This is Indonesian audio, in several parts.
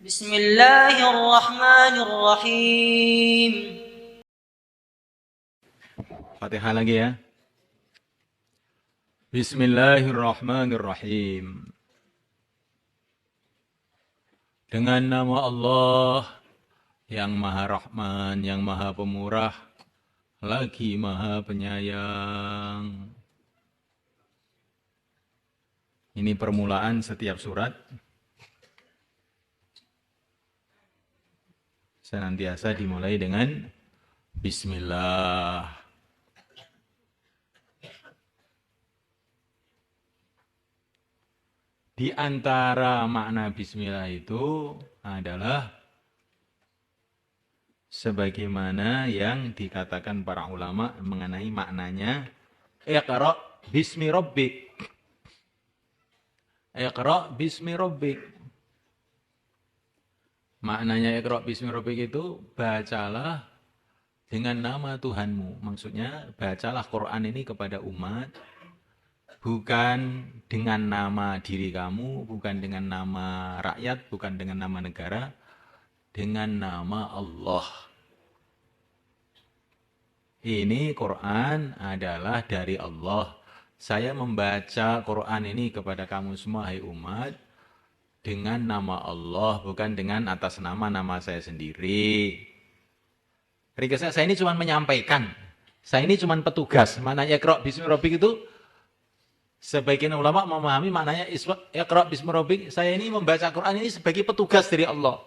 بسم الله الرحمن الرحيم. Fatihah lagi ya. Bismillahirrahmanirrahim. Dengan nama Allah yang Maha Rahman, yang Maha Pemurah, lagi Maha Penyayang. Ini permulaan setiap surat. Senantiasa dimulai dengan Bismillah. Di antara makna Bismillah itu adalah sebagaimana yang dikatakan para ulama mengenai maknanya Iqra bismi rabbik. Iqra bismi rabbik. Maknanya Iqra bismi rabbik itu bacalah dengan nama Tuhanmu. Maksudnya bacalah Quran ini kepada umat bukan dengan nama diri kamu, bukan dengan nama rakyat, bukan dengan nama negara, dengan nama Allah. Ini Quran adalah dari Allah. Saya membaca Quran ini kepada kamu semua, hai umat, dengan nama Allah, bukan dengan atas nama saya sendiri. Ringkasnya, saya ini cuma menyampaikan. Saya ini cuma petugas. Maknanya Iqra bismi rabbik itu, sebagian ulama memahami maknanya Iqra bismi rabbik, saya ini membaca Quran ini sebagai petugas dari Allah.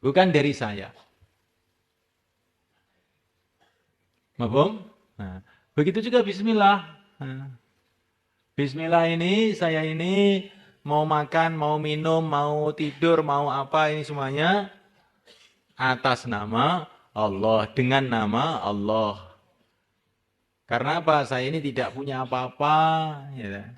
Bukan dari saya. Mahfum? Nah, begitu juga bismillah. Nah, bismillah ini, saya ini mau makan, mau minum, mau tidur, mau apa, ini semuanya atas nama Allah, dengan nama Allah. Karena apa? Saya ini tidak punya apa-apa. Ya.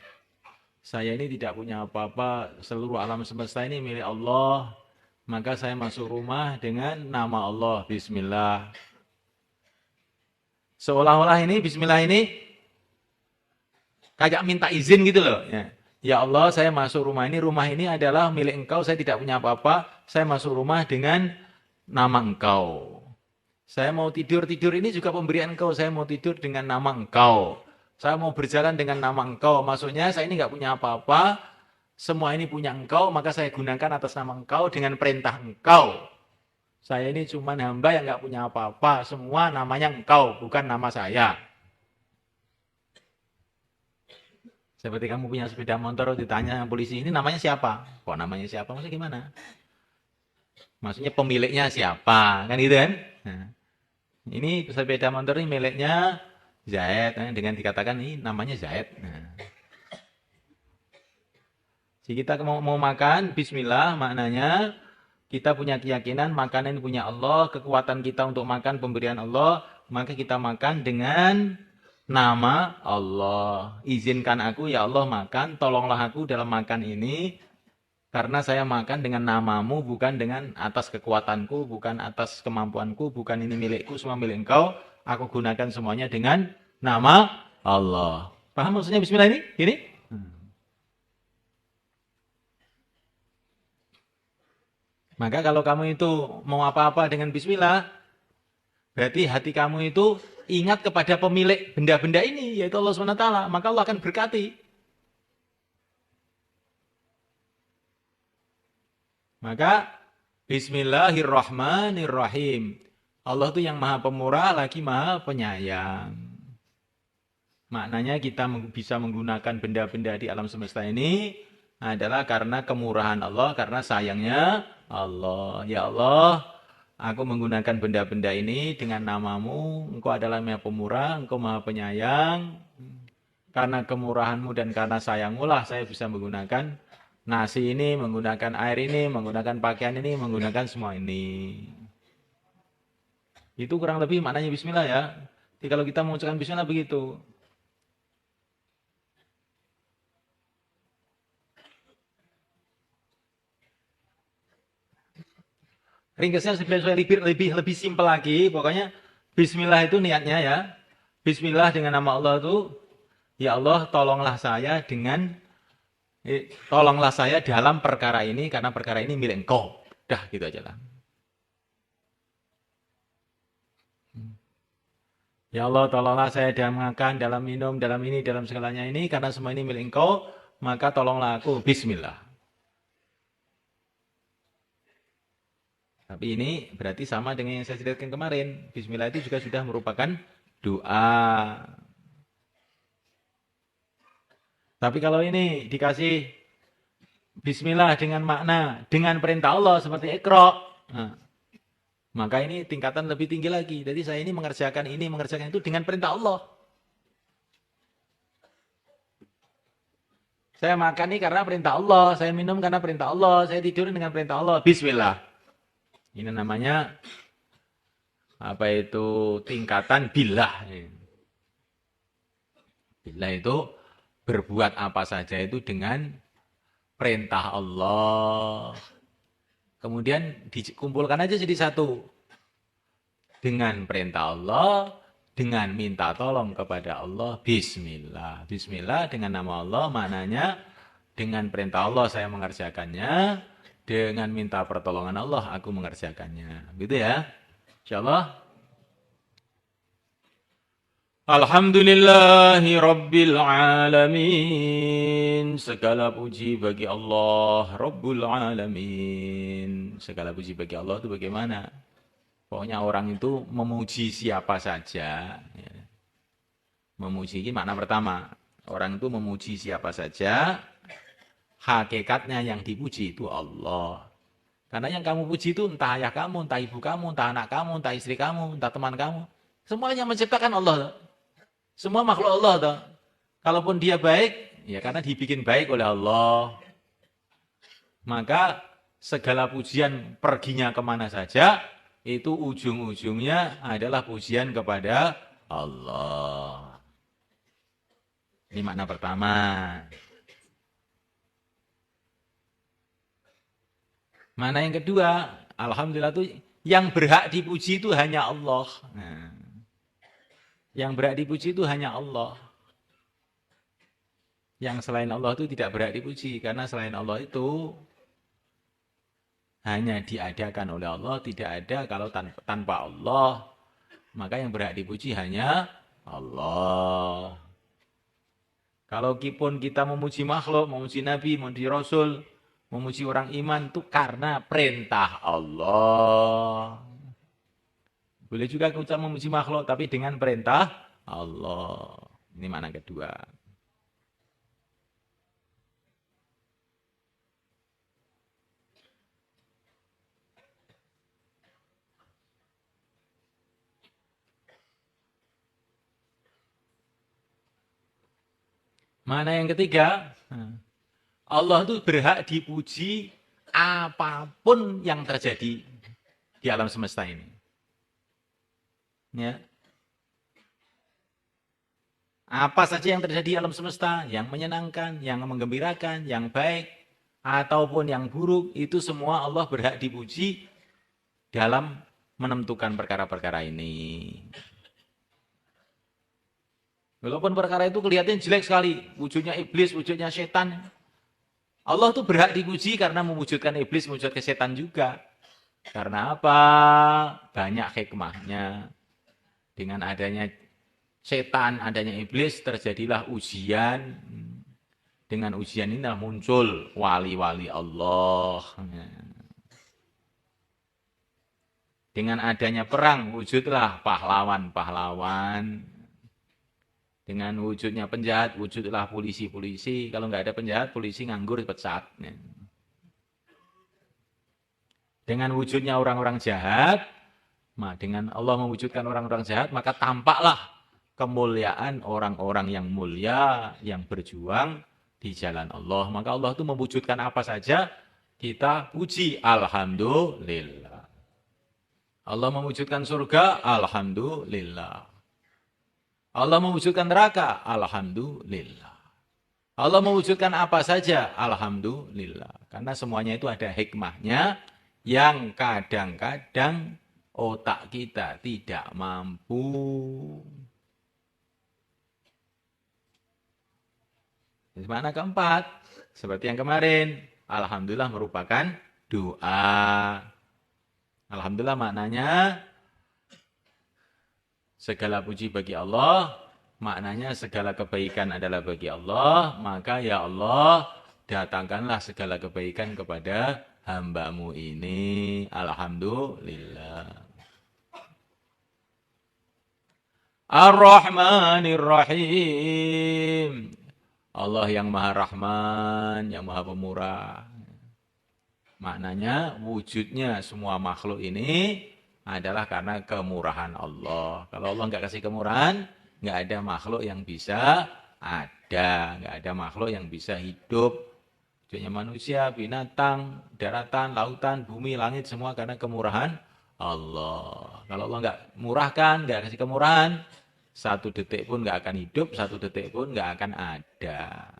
Saya ini tidak punya apa-apa. Seluruh alam semesta ini milik Allah. Maka saya masuk rumah dengan nama Allah. Bismillah. Seolah-olah ini Bismillah ini kayak minta izin gitu loh. Ya Allah, saya masuk rumah ini adalah milik engkau, saya tidak punya apa-apa. Saya masuk rumah dengan nama engkau. Saya mau tidur ini juga pemberian engkau. Saya mau tidur dengan nama engkau. Saya mau berjalan dengan nama engkau. Maksudnya saya ini nggak punya apa-apa. Semua ini punya engkau, maka saya gunakan atas nama engkau dengan perintah engkau. Saya ini cuma hamba yang nggak punya apa-apa. Semua namanya engkau, bukan nama saya. Seperti kamu punya sepeda motor, ditanya polisi, ini namanya siapa? Kok namanya siapa? Maksudnya gimana? Maksudnya pemiliknya siapa? Kan gitu kan? Nah, ini sepeda motor ini miliknya Zaid. Dengan dikatakan ini namanya Zaid. Nah. Jadi kita mau makan, bismillah maknanya kita punya keyakinan makanan punya Allah, kekuatan kita untuk makan pemberian Allah, maka kita makan dengan nama Allah. Izinkan aku ya Allah makan, tolonglah aku dalam makan ini, karena saya makan dengan namamu, bukan dengan atas kekuatanku, bukan atas kemampuanku, bukan ini milikku, semua milik engkau. Aku gunakan semuanya dengan nama Allah. Paham maksudnya bismillah ini? Gini? Maka kalau kamu itu mau apa-apa dengan bismillah, berarti hati kamu itu ingat kepada pemilik benda-benda ini, yaitu Allah SWT. Maka Allah akan berkati. Maka Bismillahirrahmanirrahim. Allah itu yang maha pemurah, lagi maha penyayang. Maknanya kita bisa menggunakan benda-benda di alam semesta ini adalah karena kemurahan Allah, karena sayangnya Allah. Ya Allah, aku menggunakan benda-benda ini dengan namamu, engkau adalah maha pemurah, engkau maha penyayang. Karena kemurahanmu dan karena sayangmu lah saya bisa menggunakan nasi ini, menggunakan air ini, menggunakan pakaian ini, menggunakan semua ini. Itu kurang lebih maknanya bismillah ya. Jadi kalau kita mengucapkan bismillah begitu. Ringkasnya supaya lebih simpel lagi, pokoknya bismillah itu niatnya ya. Bismillah dengan nama Allah itu, ya Allah tolonglah saya dengan Tolonglah saya dalam perkara ini karena perkara ini milik engkau. Dah gitu aja lah. Ya Allah, tolonglah saya dalam makan, dalam minum, dalam ini, dalam segalanya ini karena semua ini milik engkau, maka tolonglah aku. Bismillah. Tapi ini berarti sama dengan yang saya ceritakan kemarin. Bismillah itu juga sudah merupakan doa. Tapi kalau ini dikasih Bismillah dengan makna, dengan perintah Allah seperti Iqra. Nah, maka ini tingkatan lebih tinggi lagi. Jadi saya ini mengerjakan itu dengan perintah Allah. Saya makan ini karena perintah Allah, saya minum karena perintah Allah, saya tidur dengan perintah Allah. Bismillah. Ini namanya apa itu tingkatan billah. Billah itu berbuat apa saja itu dengan perintah Allah. Kemudian dikumpulkan aja jadi satu. Dengan perintah Allah, dengan minta tolong kepada Allah, Bismillah. Bismillah dengan nama Allah, maknanya dengan perintah Allah saya mengerjakannya, dengan minta pertolongan Allah aku mengerjakannya. Gitu ya. Insyaallah. Alhamdulillahi Rabbil Alamin. Segala puji bagi Allah Rabbul Alamin. Segala puji bagi Allah itu bagaimana? Pokoknya orang itu memuji siapa saja. Memuji ini makna pertama. Orang itu memuji siapa saja. Hakikatnya yang dipuji itu Allah. Karena yang kamu puji itu entah ayah kamu, entah ibu kamu, entah anak kamu, entah istri kamu, entah teman kamu. Semuanya menciptakan Allah. Semua makhluk Allah. Toh. Kalaupun dia baik, ya karena dibikin baik oleh Allah. Maka segala pujian perginya kemana saja, itu ujung-ujungnya adalah pujian kepada Allah. Ini makna pertama. Makna yang kedua, alhamdulillah itu yang berhak dipuji itu hanya Allah. Nah, yang berhak dipuji itu hanya Allah. Yang selain Allah itu tidak berhak dipuji karena selain Allah itu hanya diadakan oleh Allah, tidak ada kalau tanpa Allah. Maka yang berhak dipuji hanya Allah. Kalau pun kita memuji makhluk, memuji Nabi, memuji Rasul, memuji orang iman itu karena perintah Allah. Boleh juga kita memuji makhluk tapi dengan perintah Allah. Ini makna kedua. Mana yang ketiga? Allah itu berhak dipuji apapun yang terjadi di alam semesta ini. Ya. Apa saja yang terjadi di alam semesta, yang menyenangkan, yang menggembirakan, yang baik, ataupun yang buruk, itu semua Allah berhak dipuji dalam menentukan perkara-perkara ini. Walaupun perkara itu kelihatannya jelek sekali, wujudnya iblis, wujudnya setan. Allah itu berhak dipuji karena mewujudkan iblis, mewujudkan setan juga. Karena apa? Banyak hikmahnya. Dengan adanya setan, adanya iblis, terjadilah ujian. Dengan ujian inilah muncul wali-wali Allah. Dengan adanya perang, wujudlah pahlawan-pahlawan. Dengan wujudnya penjahat, wujudlah polisi-polisi. Kalau nggak ada penjahat, polisi nganggur pecat. Dengan wujudnya orang-orang jahat, dengan Allah mewujudkan orang-orang jahat, maka tampaklah kemuliaan orang-orang yang mulia, yang berjuang di jalan Allah. Maka Allah itu mewujudkan apa saja, kita puji. Alhamdulillah. Allah mewujudkan surga, alhamdulillah. Allah mewujudkan neraka, alhamdulillah. Allah mewujudkan apa saja, alhamdulillah. Karena semuanya itu ada hikmahnya yang kadang-kadang otak kita tidak mampu. Mana keempat? seperti yang kemarin. Alhamdulillah merupakan doa. Alhamdulillah maknanya segala puji bagi Allah, maknanya segala kebaikan adalah bagi Allah, maka ya Allah datangkanlah segala kebaikan kepada hamba-Mu ini. Alhamdulillah. Ar-Rahmanir Rahim. Allah yang Maha Rahman, yang Maha Pemurah. Maknanya wujudnya semua makhluk ini adalah karena kemurahan Allah. Kalau Allah nggak kasih kemurahan, nggak ada makhluk yang bisa ada. Nggak ada makhluk yang bisa hidup. Wujudnya manusia, binatang, daratan, lautan, bumi, langit, semua karena kemurahan Allah. Kalau Allah nggak murahkan, nggak kasih kemurahan, satu detik pun nggak akan hidup, satu detik pun nggak akan ada.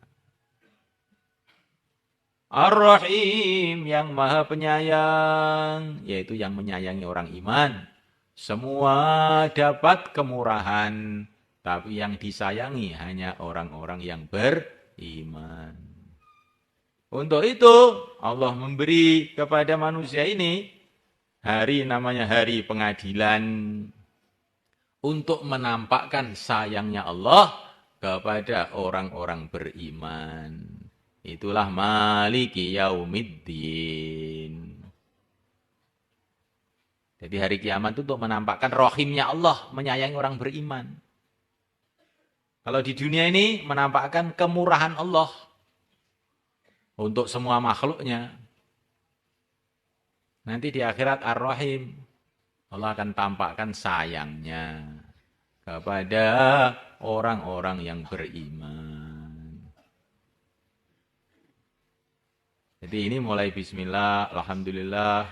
Ar-Rahim yang Maha Penyayang, yaitu yang menyayangi orang iman. Semua dapat kemurahan, tapi yang disayangi hanya orang-orang yang beriman. Untuk itu Allah memberi kepada manusia ini hari namanya hari pengadilan, untuk menampakkan sayangnya Allah kepada orang-orang beriman. Itulah Maliki Yaumiddin. Jadi hari kiamat itu untuk menampakkan rahimnya Allah, menyayangi orang beriman. Kalau di dunia ini menampakkan kemurahan Allah untuk semua makhluknya. Nanti di akhirat Ar-Rahim, Allah akan tampakkan sayangnya kepada orang-orang yang beriman. Jadi ini mulai bismillah, alhamdulillah,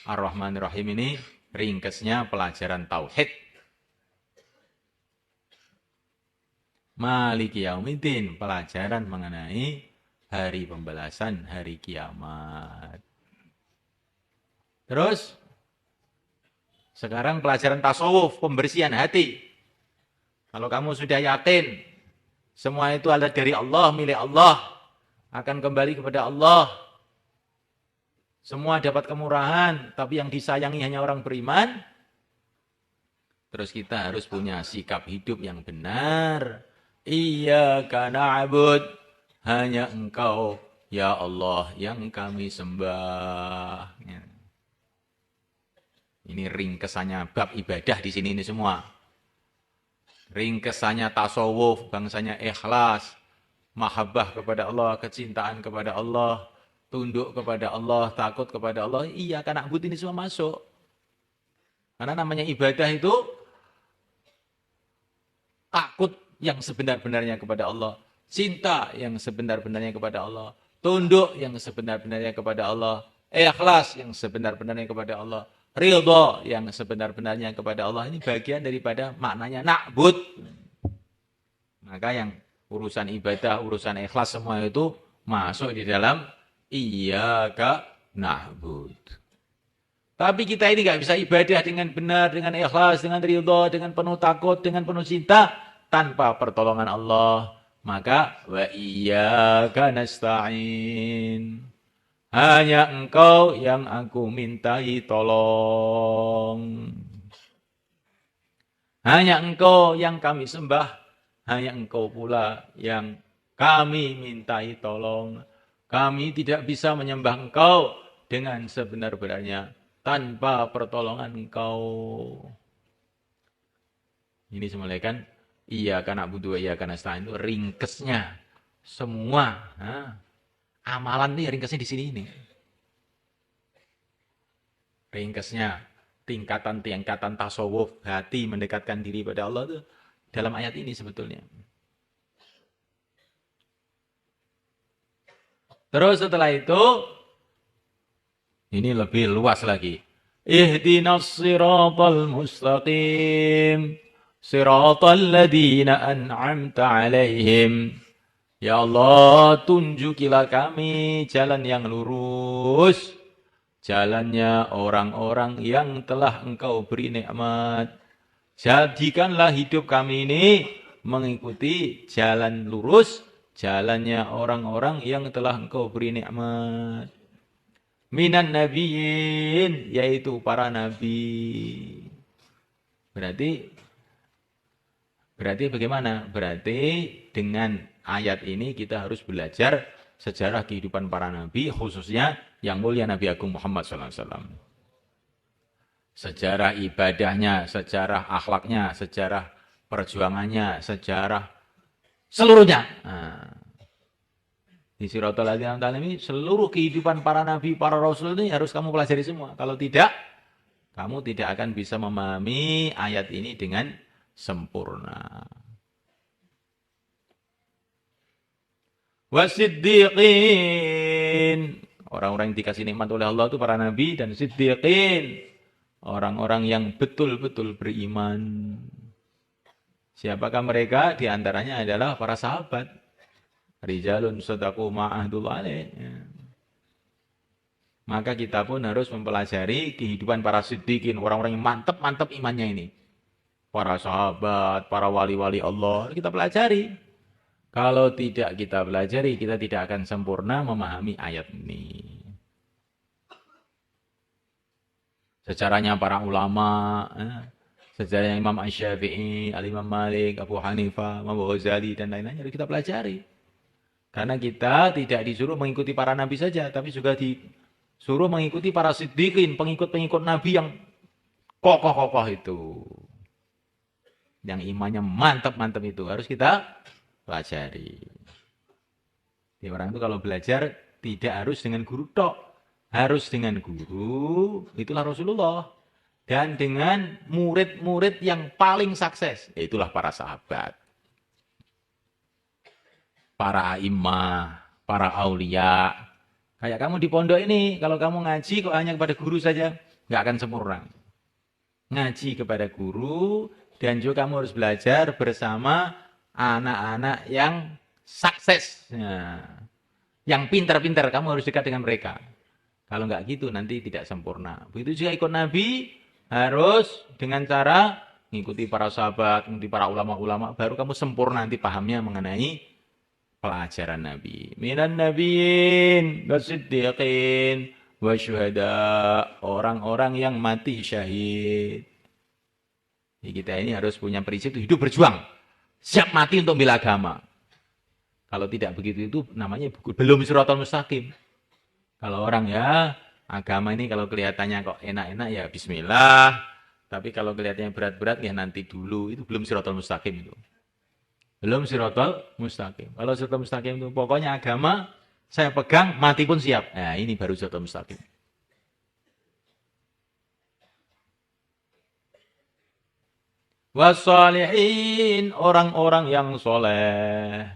ar-Rahmanir-Rahim ini ringkesnya pelajaran tauhid. Maliki Yaumiddin, pelajaran mengenai hari pembalasan, hari kiamat. Terus sekarang pelajaran tasawuf, pembersihan hati. Kalau kamu sudah yakin semua itu adalah dari Allah, milik Allah, akan kembali kepada Allah. Semua dapat kemurahan, tapi yang disayangi hanya orang beriman. Terus kita harus punya sikap hidup yang benar. Iyyaka na'bud, hanya Engkau ya Allah yang kami sembah. Ini ringkesannya bab ibadah di sini ini semua. Ringkesannya tasawuf, bangsanya ikhlas, mahabbah kepada Allah, kecintaan kepada Allah, tunduk kepada Allah, takut kepada Allah. Iya, karena na'bud ini semua masuk. Karena namanya ibadah itu takut yang sebenar-benarnya kepada Allah, cinta yang sebenar-benarnya kepada Allah, tunduk yang sebenar-benarnya kepada Allah, ikhlas yang sebenar-benarnya kepada Allah, ridha yang sebenar-benarnya kepada Allah. Ini bagian daripada maknanya na'bud. Maka yang urusan ibadah, urusan ikhlas semua itu masuk di dalam iyyaka na'bud. Tapi kita ini nggak bisa ibadah dengan benar, dengan ikhlas, dengan ridha, dengan penuh takut, dengan penuh cinta tanpa pertolongan Allah. Maka wa iyyaka nasta'in. Hanya Engkau yang aku mintai tolong. Hanya Engkau yang kami sembah. Hanya Engkau pula yang kami mintai tolong. Kami tidak bisa menyembah Engkau dengan sebenar-benarnya tanpa pertolongan Engkau. Ini semula kan iyyaka na'budu wa iyyaka nasta'in itu ringkesnya semua. Amalan ini ringkesnya di sini ini. Ringkesnya tingkatan-tingkatan tasawuf, hati mendekatkan diri pada Allah itu dalam ayat ini sebetulnya. Terus setelah itu, ini lebih luas lagi. Ihdinas siratal mustaqim, siratal ladzina an'amta alaihim. Ya Allah, tunjukilah kami jalan yang lurus, jalannya orang-orang yang telah Engkau beri nikmat. Jadikanlah hidup kami ini mengikuti jalan lurus, jalannya orang-orang yang telah Engkau beri nikmat. Minan nabiyyin, yaitu para nabi. Berarti bagaimana? Berarti dengan ayat ini kita harus belajar sejarah kehidupan para nabi, khususnya yang mulia Nabi Agung Muhammad SAW. Sejarah ibadahnya, sejarah akhlaknya, sejarah perjuangannya, sejarah seluruhnya. Nah, di Siratal Ladzina An'amta 'alaihim seluruh kehidupan para nabi, para rasul ini harus kamu pelajari semua. Kalau tidak, kamu tidak akan bisa memahami ayat ini dengan sempurna. Wasiddiqin, orang-orang yang dikasih nikmat oleh Allah itu para nabi, dan siddiqin, orang-orang yang betul-betul beriman. Siapakah mereka? Di antaranya adalah para sahabat. Rijalun shadaqu ma'ahdullah alaih. Maka kita pun harus mempelajari kehidupan para siddiqin, orang-orang yang mantap-mantap imannya ini. Para sahabat, para wali-wali Allah, kita pelajari. Kalau tidak kita pelajari, kita tidak akan sempurna memahami ayat ini. Sejarahnya para ulama, sejarahnya Imam Asy-Syafi'i, Al-Imam Malik, Abu Hanifah, Imam Ghazali, dan lain-lain harus kita pelajari. Karena kita tidak disuruh mengikuti para nabi saja, tapi juga disuruh mengikuti para siddiqin, pengikut-pengikut nabi yang kokoh-kokoh itu. Yang imannya mantap-mantap itu harus kita pelajari. Jadi orang itu kalau belajar tidak harus dengan guru tok, harus dengan guru, itulah Rasulullah. Dan dengan murid-murid yang paling sukses, itulah para sahabat. Para imam, para aulia. Kayak kamu di pondok ini, kalau kamu ngaji kok hanya kepada guru saja, nggak akan sempurna. Ngaji kepada guru, dan juga kamu harus belajar bersama anak-anak yang sukses. Nah, yang pintar-pintar, kamu harus dekat dengan mereka. Kalau nggak gitu, nanti tidak sempurna. Begitu juga ikut Nabi, harus dengan cara mengikuti para sahabat, mengikuti para ulama-ulama, baru kamu sempurna nanti pahamnya mengenai pelajaran Nabi. Minan nabiyyin wasiddiqin wasyuhada, orang-orang yang mati syahid. Jadi kita ini harus punya prinsip hidup berjuang, siap mati untuk bela agama. Kalau tidak begitu itu namanya belum Shiratal Mustaqim. Kalau orang ya agama ini kalau kelihatannya kok enak-enak ya bismillah, tapi kalau kelihatannya berat-berat ya nanti dulu, itu belum Shiratal Mustaqim itu. Belum Shiratal Mustaqim. Kalau Shiratal Mustaqim itu pokoknya agama saya pegang, mati pun siap. Nah, ini baru Shiratal Mustaqim. Wassalihin, orang-orang yang soleh.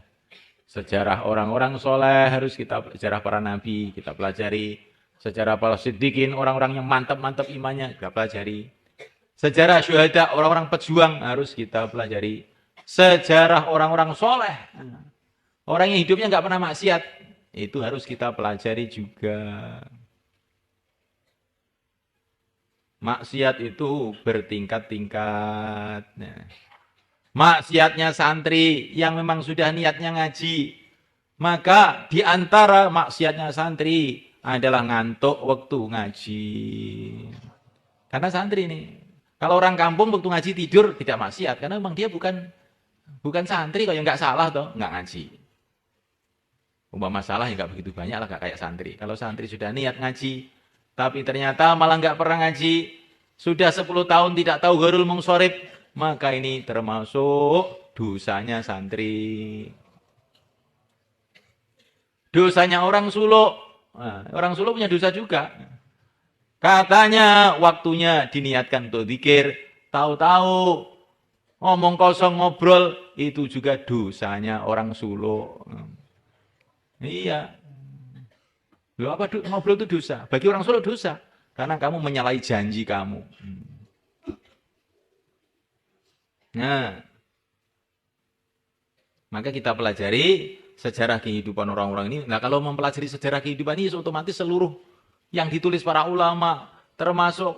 Sejarah orang-orang soleh harus kita, sejarah para nabi kita pelajari. Sejarah para siddiqin, orang-orang yang mantap-mantap imannya kita pelajari. Sejarah syuhada, orang-orang pejuang harus kita pelajari. Sejarah orang-orang soleh, orang yang hidupnya nggak pernah maksiat, itu harus kita pelajari juga. Maksiat itu bertingkat-tingkat. Nah, maksiatnya santri yang memang sudah niatnya ngaji, maka di antara maksiatnya santri adalah ngantuk waktu ngaji. Karena santri ini, kalau orang kampung waktu ngaji tidur tidak maksiat, karena memang dia bukan santri, kok yang nggak salah toh, nggak ngaji. Umpama masalah ya nggak begitu banyak lah, nggak kayak santri. Kalau santri sudah niat ngaji, tapi ternyata malah nggak pernah ngaji, sudah 10 tahun tidak tahu gharul mungsorib, maka ini termasuk dosanya santri. Dosanya orang suluk. Nah, orang suluk punya dosa juga. Katanya waktunya diniatkan untuk zikir, tahu-tahu ngomong kosong ngobrol, itu juga dosanya orang suluk. Iya. Loh, apa ngobrol itu dosa? Bagi orang suluk dosa. Karena kamu menyalahi janji kamu. Nah, maka kita pelajari sejarah kehidupan orang-orang ini. Nah, kalau mempelajari sejarah kehidupan ini, otomatis seluruh yang ditulis para ulama, termasuk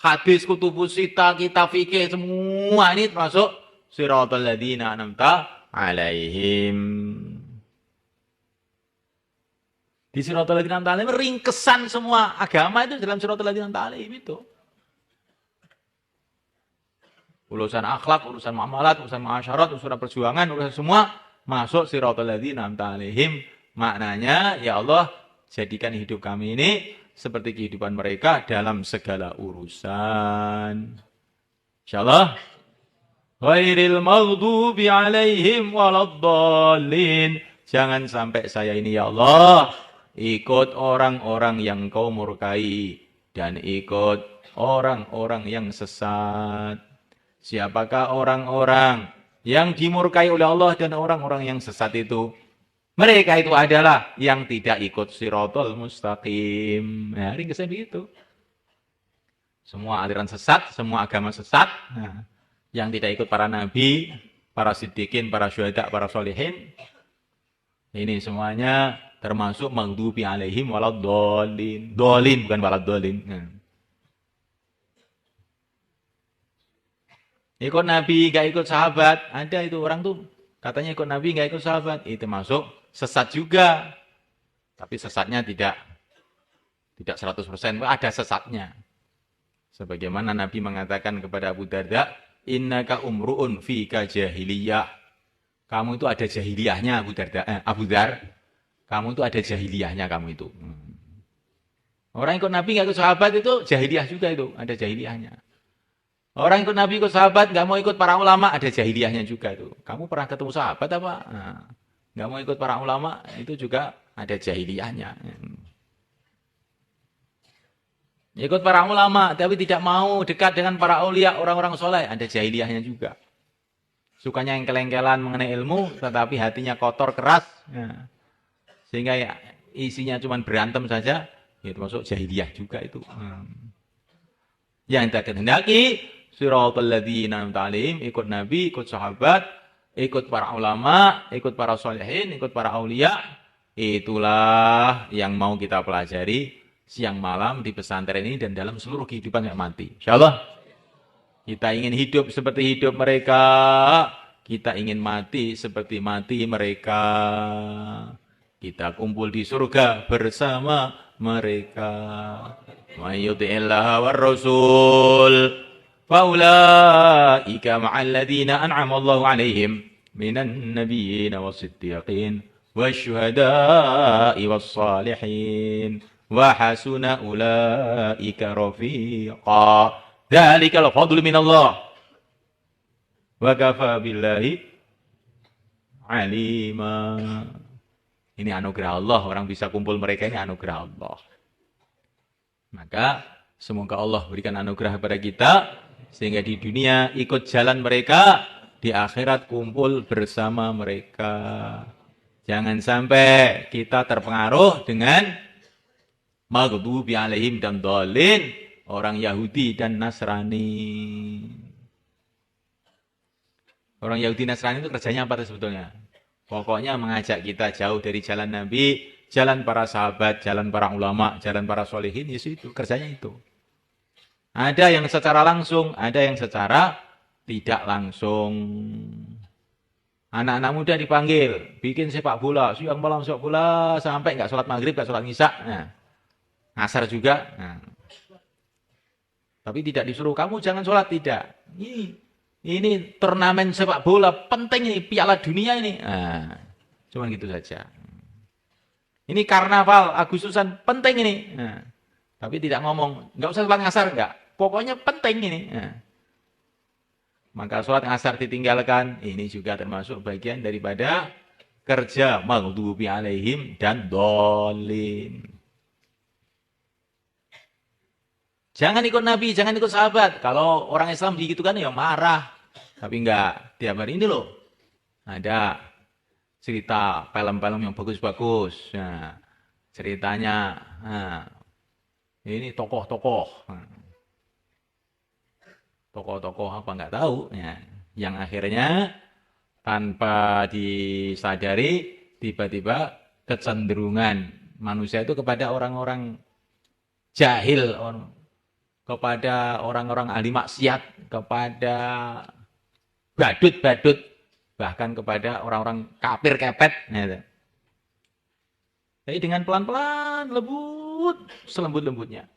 hadis, kutubus sita, kitab fikih, semua ini termasuk Shiratal Ladzina An'amta 'alaihim. Di Siratal Ladzina An'amta 'alaihim ringkesan semua agama itu dalam Siratal Ladzina An'amta 'alaihim itu. Urusan akhlak, urusan muamalat, urusan muasyarat, urusan perjuangan, urusan semua masuk Siratal Ladzina An'amta 'alaihim. Maknanya, ya Allah, jadikan hidup kami ini seperti kehidupan mereka dalam segala urusan. Insyaallah. Ghairil maghdubi 'alaihim waladdallin. Jangan sampai saya ini, ya Allah, ikut orang-orang yang kau murkai dan ikut orang-orang yang sesat. Siapakah orang-orang yang dimurkai oleh Allah dan orang-orang yang sesat itu? Mereka itu adalah yang tidak ikut Shiratal Mustaqim. Nah, ringkasnya begitu. Semua aliran sesat, semua agama sesat. Nah, yang tidak ikut para nabi, para siddiqin, para syuhada, para sholihin. Ini semuanya termasuk maghdubi alaihim waladdallin. Dolin bukan waladdallin. Nah. Ikut nabi, gak ikut sahabat. Ada itu orang tuh katanya ikut nabi, gak ikut sahabat. Itu masuk sesat juga. Tapi sesatnya tidak 100%, ada sesatnya. Sebagaimana Nabi mengatakan kepada Abu Darda, innaka umru'un fika jahiliyah. Kamu itu ada jahiliyahnya, Abu Dar. Kamu itu ada jahiliyahnya, kamu itu. Orang ikut Nabi, nggak ikut sahabat itu jahiliyah juga itu, ada jahiliyahnya. Orang ikut Nabi, ikut sahabat, nggak mau ikut para ulama, ada jahiliyahnya juga itu. Kamu pernah ketemu sahabat apa? Nah, nggak mau ikut para ulama, itu juga ada jahiliyahnya. Ikut para ulama, tapi tidak mau dekat dengan para aulia, orang-orang soleh, ada jahiliyahnya juga. Sukanya engkel-engkelan mengenai ilmu, tetapi hatinya kotor, keras. Ya. Sehingga ya, isinya cuma berantem saja, ya termasuk jahiliyah juga itu. Yang kita kehendaki, Siratal Ladzina An'amta 'alaihim, ikut Nabi, ikut sahabat, ikut para ulama, ikut para sholihin, ikut para aulia. Itulah yang mau kita pelajari siang malam di pesantren ini dan dalam seluruh kehidupan yang mati. Insyaallah. Kita ingin hidup seperti hidup mereka. Kita ingin mati seperti mati mereka. Kita kumpul di surga bersama mereka. May yuti'illaha war rasul faulaika ma'al ladzina an'ama Allahu 'alaihim minan nabiyyin was-siddiqin wasyuhada'i was-salihin wa hasuna ulaika rafiqa. Dzalikal fadlu minallah. Wa kafa billahi alima. Ini anugerah Allah, orang bisa kumpul mereka ini anugerah Allah. Maka semoga Allah berikan anugerah kepada kita sehingga di dunia ikut jalan mereka, di akhirat kumpul bersama mereka. Jangan sampai kita terpengaruh dengan maghdubi alaihim dan dhalin. Orang Yahudi dan Nasrani. Orang Yahudi Nasrani itu kerjanya apa sebetulnya? Pokoknya mengajak kita jauh dari jalan Nabi, jalan para sahabat, jalan para ulama, jalan para sholihin, itu kerjanya itu. Ada yang secara langsung, ada yang secara tidak langsung. Anak-anak muda dipanggil, bikin sepak bola, siang malam sepak bola, sampai nggak sholat maghrib, nggak sholat isya. Nah, asar juga. Nah. Tapi tidak disuruh, kamu jangan sholat, tidak. Ini turnamen sepak bola, penting ini, piala dunia ini. Nah, cuman gitu saja. Ini karnaval, Agustusan, penting ini. Nah, tapi tidak ngomong, nggak usah sholat ngasar, enggak. Pokoknya penting ini. Nah, maka sholat ngasar ditinggalkan, ini juga termasuk bagian daripada kerja maghdubi alaihim dan dhalin. Jangan ikut Nabi, jangan ikut sahabat. Kalau orang Islam begitu kan ya marah. Tapi enggak, tiap hari ini loh. Ada cerita film-film yang bagus-bagus. Nah, ceritanya, ini tokoh-tokoh. Tokoh-tokoh apa enggak tahu. Ya. Yang akhirnya tanpa disadari, tiba-tiba kecenderungan manusia itu kepada orang-orang jahil, kepada orang-orang ahli maksiat, kepada badut-badut, bahkan kepada orang-orang kafir kepet. Tapi dengan pelan-pelan, lembut, selembut-lembutnya.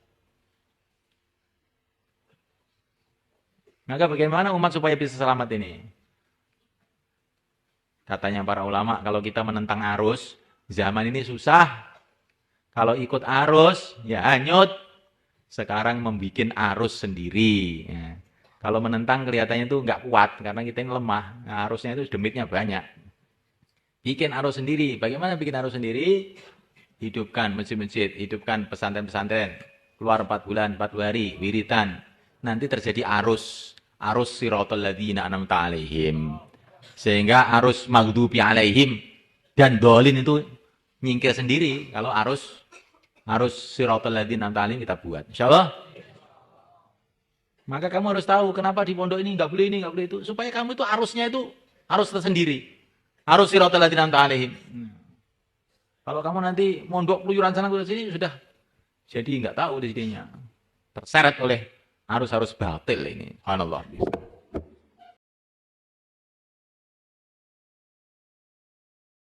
Maka bagaimana umat supaya bisa selamat ini? Katanya para ulama, kalau kita menentang arus, zaman ini susah. Kalau ikut arus, ya hanyut. Sekarang membuat arus sendiri. Ya. Kalau menentang kelihatannya itu nggak kuat, karena kita ini lemah. Nah, arusnya itu demitnya banyak. Bikin arus sendiri. Bagaimana bikin arus sendiri? Hidupkan masjid-masjid, hidupkan pesantren-pesantren. Keluar 4 bulan, 40 hari, wiritan. Nanti terjadi arus. Arus siratal ladzina an'amta alaihim. Sehingga arus maghdubi alaihim dan dolin itu nyingkir sendiri. Kalau arus siratal ladzina an'amta alaihim kita buat. Insyaallah. Maka kamu harus tahu kenapa di pondok ini nggak boleh ini, nggak boleh itu. Supaya kamu itu arusnya itu arus tersendiri. Arus siratal ladzina an'amta alaihim. Kalau kamu nanti mondok keluyuran sana ke sini sudah jadi nggak tahu di sininya. Terseret oleh arus-arus batil ini. Subhanallah.